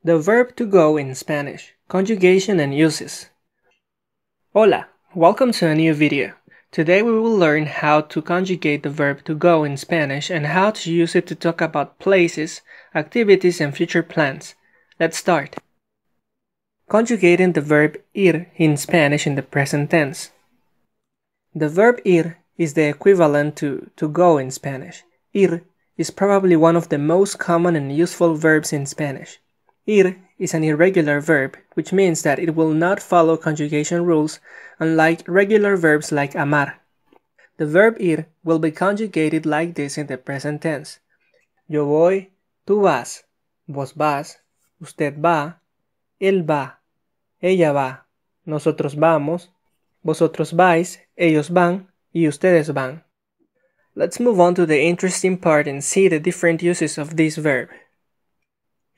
The verb to go in Spanish, conjugation and uses. Hola, welcome to a new video. Today we will learn how to conjugate the verb to go in Spanish and how to use it to talk about places, activities, and future plans. Let's start. Conjugating the verb ir in Spanish in the present tense. The verb ir is the equivalent to go in Spanish. Ir is probably one of the most common and useful verbs in Spanish. Ir is an irregular verb, which means that it will not follow conjugation rules, unlike regular verbs like amar. The verb ir will be conjugated like this in the present tense. Yo voy, tú vas, vos vas, usted va, él va, ella va, nosotros vamos, vosotros vais, ellos van, y ustedes van. Let's move on to the interesting part and see the different uses of this verb.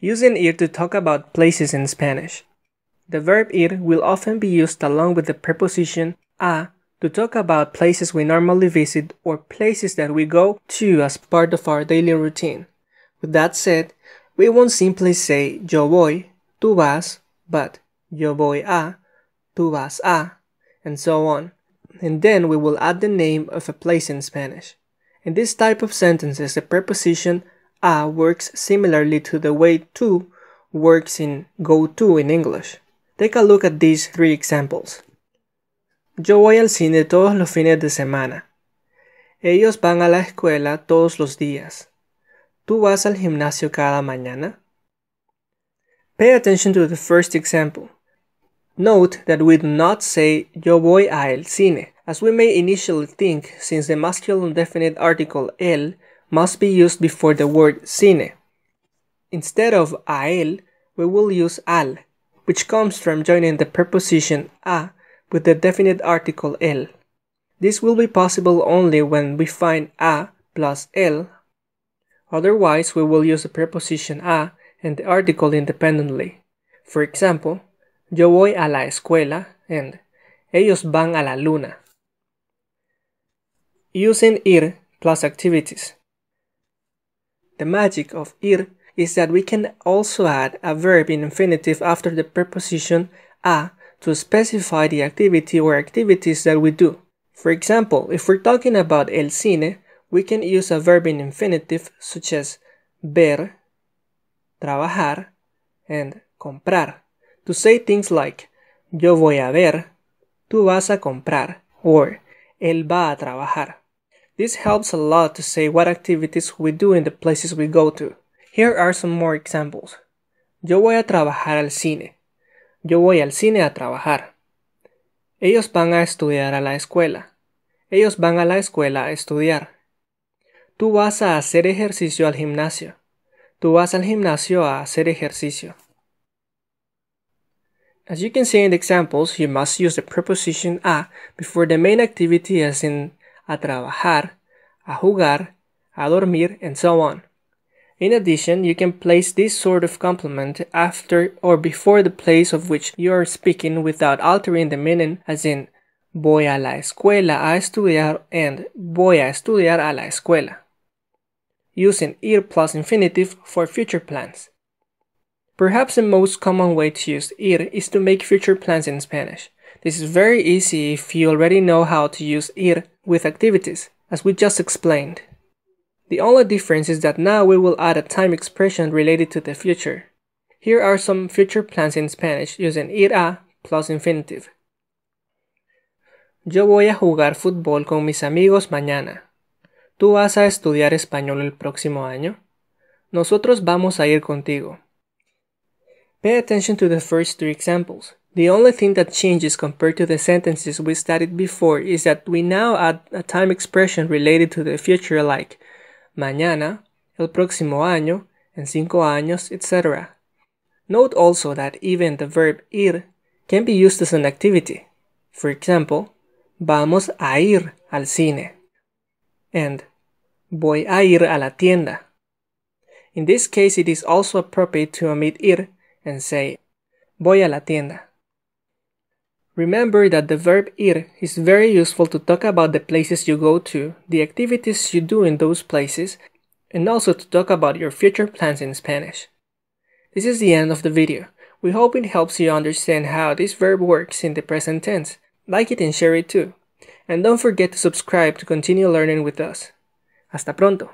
Using ir to talk about places in Spanish. The verb ir will often be used along with the preposition a to talk about places we normally visit or places that we go to as part of our daily routine. With that said, we won't simply say yo voy, tú vas, but yo voy a, tú vas a, and so on. And then we will add the name of a place in Spanish. In this type of sentences, the preposition a works similarly to the way to works in go to in English. Take a look at these three examples. Yo voy al cine todos los fines de semana. Ellos van a la escuela todos los días. ¿Tú vas al gimnasio cada mañana? Pay attention to the first example. Note that we do not say yo voy a el cine, as we may initially think, since the masculine definite article el must be used before the word cine. Instead of a él, we will use al, which comes from joining the preposition a with the definite article el. This will be possible only when we find a plus el. Otherwise, we will use the preposition a and the article independently. For example, yo voy a la escuela and ellos van a la luna. Using ir plus activities. The magic of ir is that we can also add a verb in infinitive after the preposition a to specify the activity or activities that we do. For example, if we're talking about el cine, we can use a verb in infinitive such as ver, trabajar, and comprar to say things like yo voy a ver, tú vas a comprar, or él va a trabajar. This helps a lot to say what activities we do in the places we go to. Here are some more examples. Yo voy a trabajar al cine. Yo voy al cine a trabajar. Ellos van a estudiar a la escuela. Ellos van a la escuela a estudiar. Tú vas a hacer ejercicio al gimnasio. Tú vas al gimnasio a hacer ejercicio. As you can see in the examples, you must use the preposition a before the main activity, as in a trabajar, a jugar, a dormir, and so on. In addition, you can place this sort of complement after or before the place of which you are speaking without altering the meaning, as in voy a la escuela a estudiar and voy a estudiar a la escuela. Using ir plus infinitive for future plans. Perhaps the most common way to use ir is to make future plans in Spanish. This is very easy if you already know how to use ir with activities, as we just explained. The only difference is that now we will add a time expression related to the future. Here are some future plans in Spanish using ir a plus infinitive. Yo voy a jugar fútbol con mis amigos mañana. ¿Tú vas a estudiar español el próximo año? Nosotros vamos a ir contigo. Pay attention to the first three examples. The only thing that changes compared to the sentences we studied before is that we now add a time expression related to the future like mañana, el próximo año, en 5 años, etc. Note also that even the verb ir can be used as an activity. For example, vamos a ir al cine and voy a ir a la tienda. In this case, it is also appropriate to omit ir and say voy a la tienda. Remember that the verb ir is very useful to talk about the places you go to, the activities you do in those places, and also to talk about your future plans in Spanish. This is the end of the video. We hope it helps you understand how this verb works in the present tense. Like it and share it too. And don't forget to subscribe to continue learning with us. Hasta pronto!